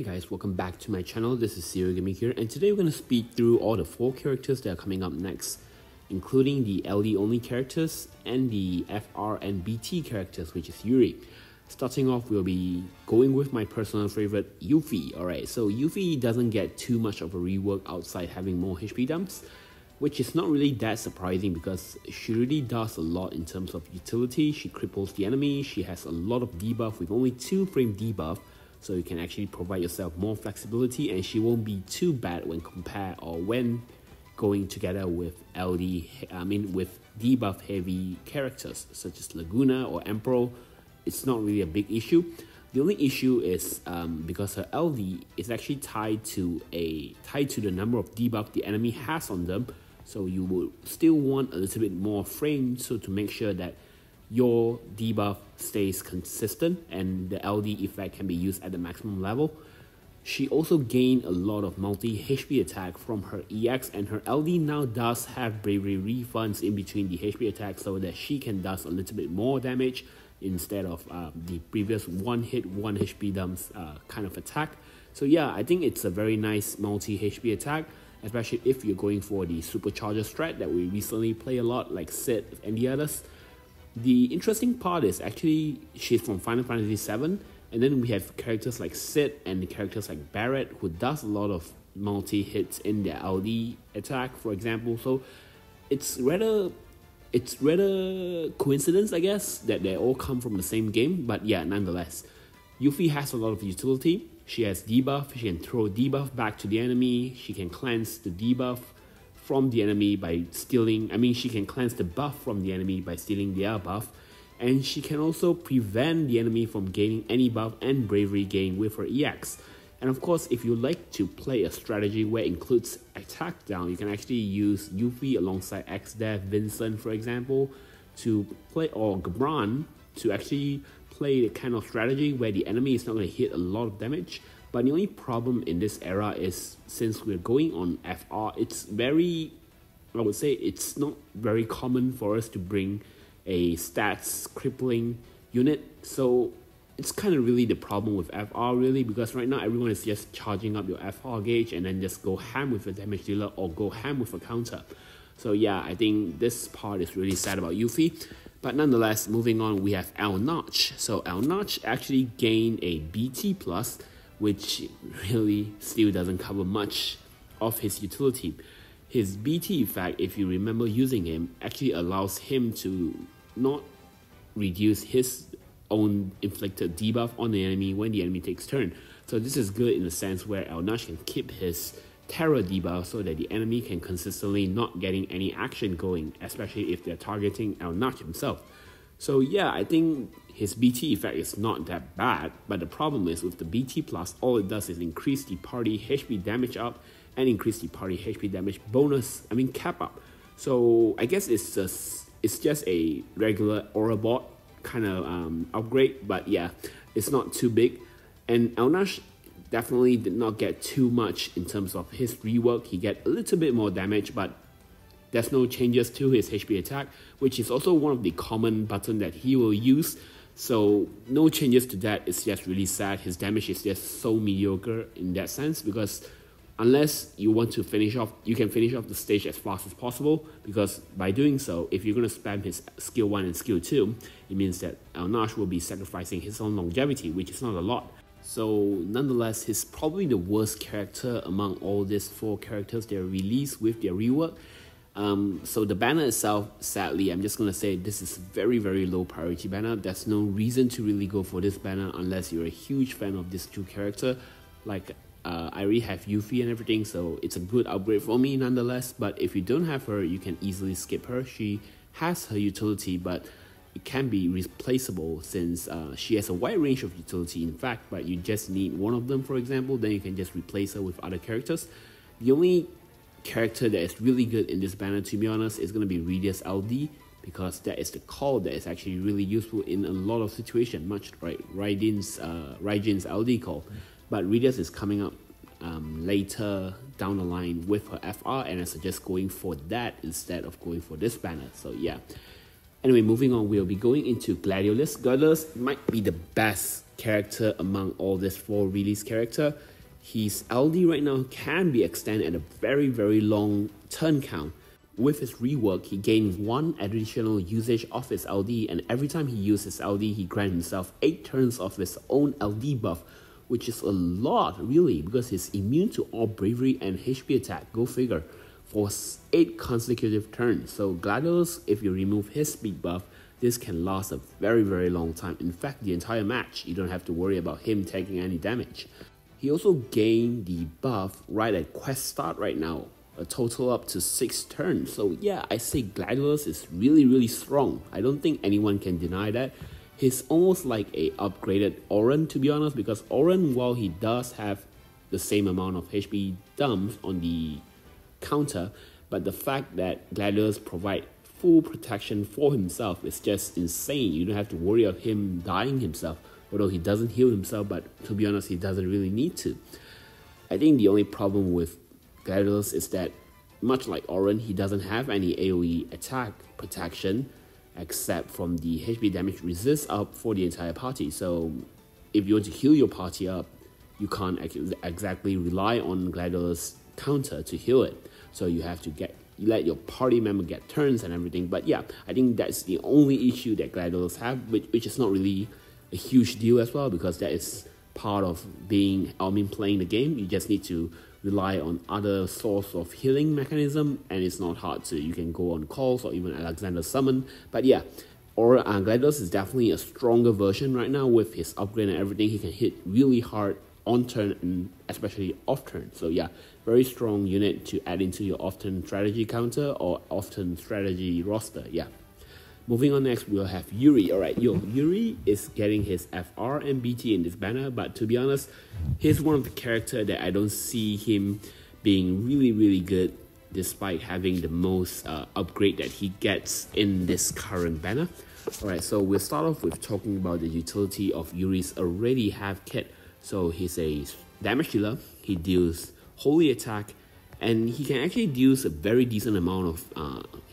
guys, welcome back to my channel. This is Serial Gaming here, and today we're going to speed through all the 4 characters that are coming up next, including the LD only characters and the FR and BT characters, which is Yuri. Starting off, we'll be going with my personal favorite, Yuffie. Alright, so Yuffie doesn't get too much of a rework outside having more HP dumps, which is not really that surprising because she really does a lot in terms of utility. She cripples the enemy, she has a lot of debuff with only 2 frame debuff, so you can actually provide yourself more flexibility, and she won't be too bad when compared or when going together with with debuff heavy characters such as Laguna or Emperor. It's not really a big issue. The only issue is because her LD is actually tied to the number of debuff the enemy has on them. So you will still want a little bit more frame, so to make sure that your debuff stays consistent and the LD effect can be used at the maximum level. She also gained a lot of multi HP attack from her EX, and her LD now does have bravery refunds in between the HP attack so that she can does a little bit more damage instead of the previous 1 hit 1 HP dumps kind of attack. So yeah, I think it's a very nice multi HP attack, especially if you're going for the supercharger strat that we recently play a lot, like Sid and the others. The interesting part is actually she's from Final Fantasy VII, and then we have characters like Sid and the characters like Barret who does a lot of multi-hits in their LD attack, for example. So it's rather coincidence, I guess, that they all come from the same game, but yeah, nonetheless. Yuffie has a lot of utility. She has debuff, she can throw debuff back to the enemy, she can cleanse the debuff from the enemy by stealing, she can cleanse the buff from the enemy by stealing their buff, and she can also prevent the enemy from gaining any buff and bravery gain with her EX. And of course, if you like to play a strategy where it includes attack down, you can actually use Yuffie alongside XDev, Vincent for example, to play, or Gabran, to actually play the kind of strategy where the enemy is not going to hit a lot of damage. But the only problem in this era is, since we're going on FR, I would say it's not very common for us to bring a stats crippling unit. So it's kind of really the problem with FR really, because right now everyone is just charging up your FR gauge and then just go ham with a damage dealer or go ham with a counter. So yeah, I think this part is really sad about Yuffie. But nonetheless, moving on, we have Eald'Narche. So Eald'Narche actually gained a BT+, which really still doesn't cover much of his utility. His BT effect, if you remember using him, actually allows him to not reduce his own inflicted debuff on the enemy when the enemy takes turn. So this is good in the sense where Eald'Narche can keep his terror debuff so that the enemy can consistently not getting any action going, especially if they're targeting Eald'Narche himself. So yeah, I think his BT effect is not that bad, but the problem is with the BT+, all it does is increase the party HP damage up and increase the party HP damage bonus, cap up. So I guess it's just a regular Aurabot kind of upgrade, but yeah, it's not too big. And Eald'Narche definitely did not get too much in terms of his rework. He get a little bit more damage, but there's no changes to his HP attack, which is also one of the common buttons that he will use. So no changes to that. It's just really sad. His damage is just so mediocre in that sense, because unless you want to finish off, you can finish off the stage as fast as possible, because by doing so, if you're going to spam his skill 1 and skill 2, it means that Eald'Narche will be sacrificing his own longevity, which is not a lot. So nonetheless, he's probably the worst character among all these 4 characters that are released with their rework. So the banner itself, sadly, I'm just going to say this is very, very low priority banner. There's no reason to really go for this banner unless you're a huge fan of these 2 characters. Like, I already have Yuffie and everything, so it's a good upgrade for me nonetheless. But if you don't have her, you can easily skip her. She has her utility, but it can be replaceable since she has a wide range of utility in fact, but you just need one of them, for example, then you can just replace her with other characters. The only character that is really good in this banner, to be honest, is going to be Radius LD, because that is the call that is actually really useful in a lot of situations, much like Raijin's LD call. But Radius is coming up later down the line with her FR, and I suggest going for that instead of going for this banner. So yeah. Anyway, moving on, we'll be going into Gladiolus. Gladiolus might be the best character among all these 4 release characters. His LD right now can be extended at a very, very long turn count. With his rework, he gains 1 additional usage of his LD, and every time he uses LD, he grants himself 8 turns of his own LD buff, which is a lot, really, because he's immune to all bravery and HP attack, go figure, for 8 consecutive turns. So Gladiolus, if you remove his speed buff, this can last a very, very long time. In fact, the entire match, you don't have to worry about him taking any damage. He also gained the buff right at quest start right now, a total up to 6 turns. So yeah, I say Gladiolus is really, really strong. I don't think anyone can deny that. He's almost like a upgraded Auron, to be honest, because Auron, while he does have the same amount of HP dumps on the counter, but the fact that Gladiolus provide full protection for himself is just insane. You don't have to worry of him dying himself, although he doesn't heal himself, but to be honest, he doesn't really need to. I think the only problem with Gladiolus is that, much like Auron, he doesn't have any AoE attack protection except from the HP damage resist up for the entire party. So if you want to heal your party up, you can't exactly rely on Gladiolus counter to heal it. So you have to let your party member get turns and everything. But yeah, I think that's the only issue that Gladiolus have, which is not really a huge deal as well, because that is part of playing the game. You just need to rely on other source of healing mechanism, and it's not hard to. You can go on calls or even Alexander summon. But yeah, Gladiolus is definitely a stronger version right now with his upgrade and everything. He can hit really hard on turn and especially off turn. So yeah, very strong unit to add into your off turn strategy counter or off turn strategy roster. Yeah. Moving on next, we'll have Yuri. Alright, Yuri is getting his FR and BT in this banner, but to be honest, he's one of the characters that I don't see him being really, really good despite having the most upgrade that he gets in this current banner. Alright, so we'll start off with talking about the utility of Yuri's already have kit. So he's a damage dealer, he deals holy attack, and he can actually deal a very decent amount of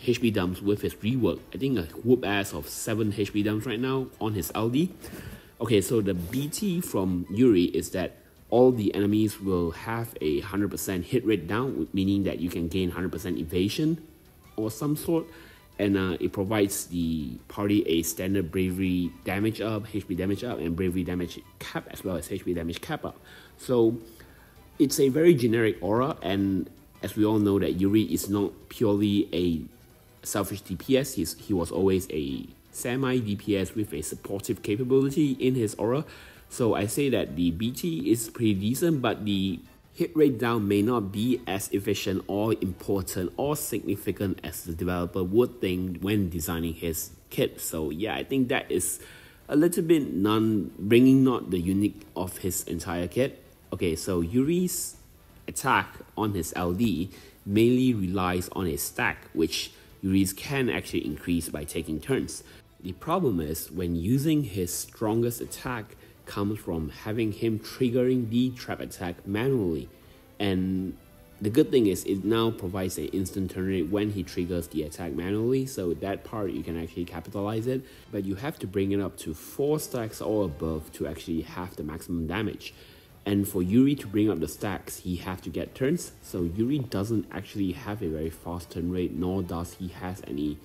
HP dumps with his rework. I think a whoop ass of 7 HP dumps right now on his LD. Okay, so the BT from Yuri is that all the enemies will have a 100% hit rate down, meaning that you can gain 100% evasion or some sort. And it provides the party a standard bravery damage up, HP damage up, and bravery damage cap, as well as HP damage cap up. So it's a very generic aura, and as we all know that Yuri is not purely a selfish DPS, he was always a semi-DPS with a supportive capability in his aura. So I say that the BT is pretty decent, but the hit rate down may not be as efficient or important or significant as the developer would think when designing his kit. So yeah, I think that is a little bit bringing not the unique of his entire kit. Okay, so Yuri's attack on his LD mainly relies on a stack, which Yuri's can actually increase by taking turns. The problem is when using his strongest attack comes from having him triggering the trap attack manually, and the good thing is it now provides an instant turn rate when he triggers the attack manually, so that part you can actually capitalize it, but you have to bring it up to 4 stacks or above to actually have the maximum damage. And for Yuri to bring up the stacks, he has to get turns, so Yuri doesn't actually have a very fast turn rate, nor does he has any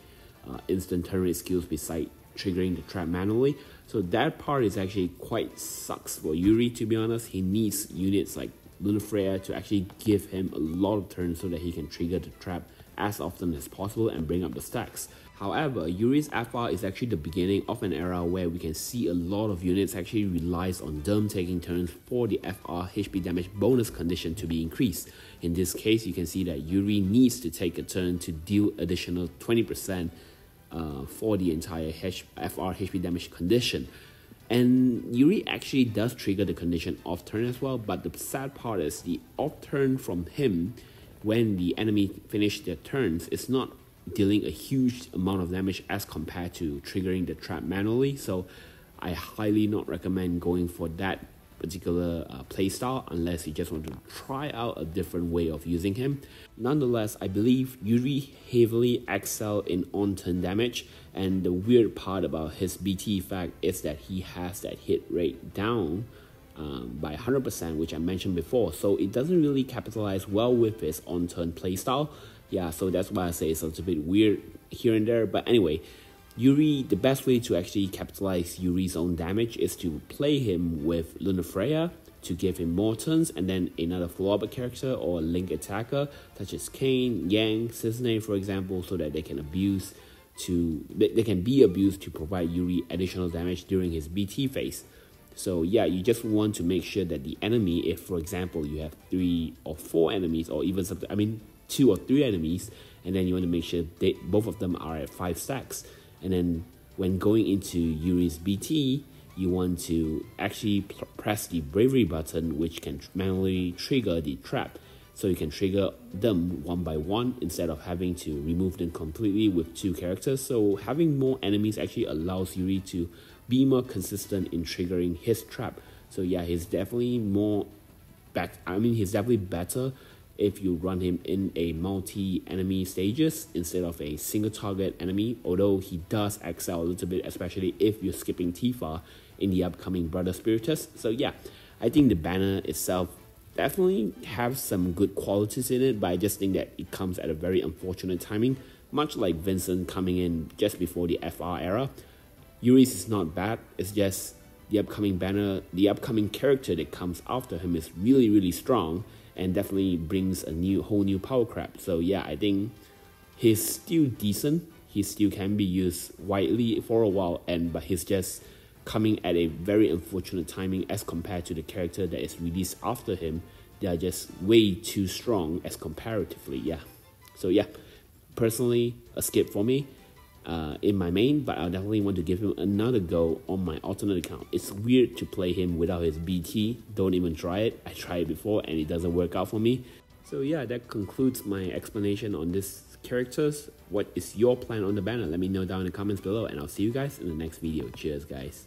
instant turn rate skills beside triggering the trap manually. So that part is actually quite sucks for Yuri, to be honest. He needs units like Lunafreya to actually give him a lot of turns so that he can trigger the trap as often as possible and bring up the stacks. However, Yuri's FR is actually the beginning of an era where we can see a lot of units actually relies on them taking turns for the FR HP damage bonus condition to be increased. In this case, you can see that Yuri needs to take a turn to deal additional 20% for the entire FR HP damage condition. And Yuri actually does trigger the condition off turn as well, but the sad part is the off turn from him when the enemy finish their turns is not dealing a huge amount of damage as compared to triggering the trap manually. So I highly not recommend going for that particular playstyle unless you just want to try out a different way of using him. Nonetheless, I believe Yuri heavily excel in on-turn damage, and the weird part about his BT effect is that he has that hit rate down by 100%, which I mentioned before. So it doesn't really capitalize well with his on-turn playstyle. Yeah, so that's why I say it's a little bit weird here and there. But anyway, Yuri, the best way to actually capitalize Yuri's own damage is to play him with Lunafreya to give him more turns, and then another follow-up character or link attacker such as Kane, Yang, Cisne, for example, so that they can be abused to provide Yuri additional damage during his BT phase. So yeah, you just want to make sure that the enemy, if for example you have 3 or 4 enemies, or even something, 2 or 3 enemies, and then you want to make sure both of them are at 5 stacks. And then when going into Yuri's BT, you want to actually press the bravery button, which can manually trigger the trap. So you can trigger them one by one instead of having to remove them completely with 2 characters. So having more enemies actually allows Yuri to be more consistent in triggering his trap. So yeah, he's definitely he's definitely better if you run him in a multi-enemy stages instead of a single target enemy, although he does excel a little bit, especially if you're skipping Tifa in the upcoming Brother Spiritus. So yeah, I think the banner itself definitely have some good qualities in it, but I just think that it comes at a very unfortunate timing, much like Vincent coming in just before the FR era. Yuri's is not bad, it's just the upcoming banner, the upcoming character that comes after him is really, really strong and definitely brings a whole new power crap. So yeah, I think he's still decent. He still can be used widely for a while, but he's just coming at a very unfortunate timing as compared to the character that is released after him. They are just way too strong as comparatively, yeah. So yeah, personally, a skip for me in my main, but I definitely want to give him another go on my alternate account. It's weird to play him without his BT. Don't even try it. I tried it before and it doesn't work out for me. So yeah, that concludes my explanation on this characters. What is your plan on the banner? Let me know down in the comments below, and I'll see you guys in the next video. Cheers, guys.